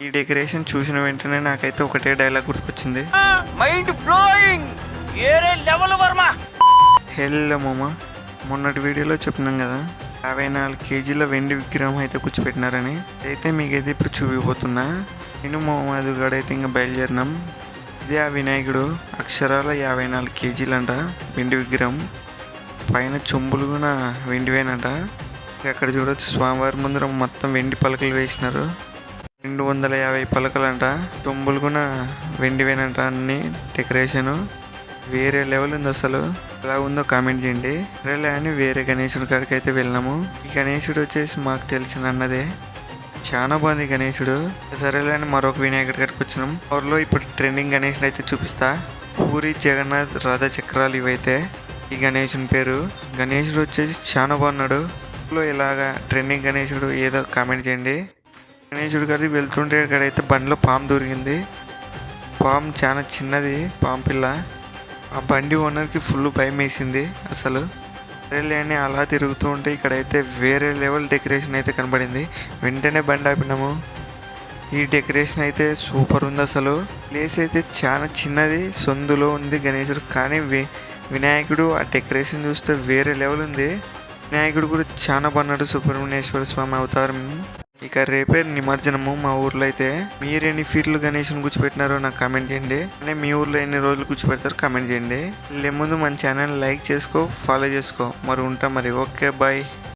ఈ డెకరేషన్ చూసిన వెంటనే నాకైతే ఒకటే డైలాగ్ గుర్తుకొచ్చింది. మైండ్ బ్లోయింగ్, ఏరే లెవెల్ వర్మ. హెల్లో మామ, మొన్నటి వీడియోలో చెప్పినాం కదా 54 కేజీల వెండి విగ్రహం అయితే కూర్చోపెట్టినారని. అయితే మీకైతే ఇప్పుడు చూపిపోతున్నా. నేను మొహమ్మద్ గడైతే ఇంకా బయలుదేరినాం. ఇదే ఆ వినాయకుడు, అక్షరాల 54 కేజీలంట వెండి విగ్రహం. పైన చెంబులు కూడా వెండివేనంట. అక్కడ చూడొచ్చు స్వామివారి ముందర మొత్తం వెండి పలకలు వేసినారు. 250 పలకలంట. చెంబులు కూడా వెండివేనంట. అన్ని డెకరేషను వేరే లెవెల్ ఉంది. అసలు ఎలా ఉందో కామెంట్ చేయండి. సరేలే అని వేరే గణేశుడి కాడికి అయితే వెళ్ళినాము. ఈ గణేశుడు వచ్చేసి మాకు తెలిసిన అన్నదే, చాలా బాగుంది గణేశుడు. సరేలే అని మరొక వినాయకుడి కాడికి వచ్చినాం. ఊర్లో ఇప్పుడు ట్రెండింగ్ గణేశుడు అయితే చూపిస్తా. పూరి జగన్నాథ్ రథ చక్రాలు ఇవైతే ఈ గణేశుని పేరు. గణేశుడు వచ్చేసి చాలా బాగున్నాడు. ఊర్లో ఇలాగా ట్రెండింగ్ గణేశుడు ఏదో కామెంట్ చేయండి. గణేశుడి గారి వెళ్తుంటే ఇక్కడైతే బండిలో పాము దొరికింది. పాము చాలా చిన్నది, పాము పిల్ల. ఆ బండి ఓనర్కి ఫుల్ భయం వేసింది అసలు. సరేలే అని అలా తిరుగుతూ ఉంటే ఇక్కడైతే వేరే లెవెల్ డెకరేషన్ అయితే కనబడింది. వెంటనే బండి ఆపినాము. ఈ డెకరేషన్ అయితే సూపర్ ఉంది అసలు. ప్లేస్ అయితే చాలా చిన్నది, సొందులో ఉంది గణేశుడు. కానీ వినాయకుడు ఆ డెకరేషన్ చూస్తే వేరే లెవెల్ ఉంది. వినాయకుడు కూడా చాలా బాగున్నాడు. సుబ్రహ్మణ్యేశ్వర స్వామి అవతారం. ఇక రేపే నిమజ్జనము మా ఊర్లో అయితే. మీరు ఎన్ని ఫీట్లు గణేశుని కూర్చోపెట్టినారో నాకు కామెంట్ చేయండి. అంటే మీ ఊర్లో ఎన్ని రోజులు కూర్చోపెడతారో కామెంట్ చేయండి. వెళ్ళే ముందు మన ఛానల్ లైక్ చేసుకో, ఫాలో చేసుకో. మరి ఉంటాం మరి. Okay, bye.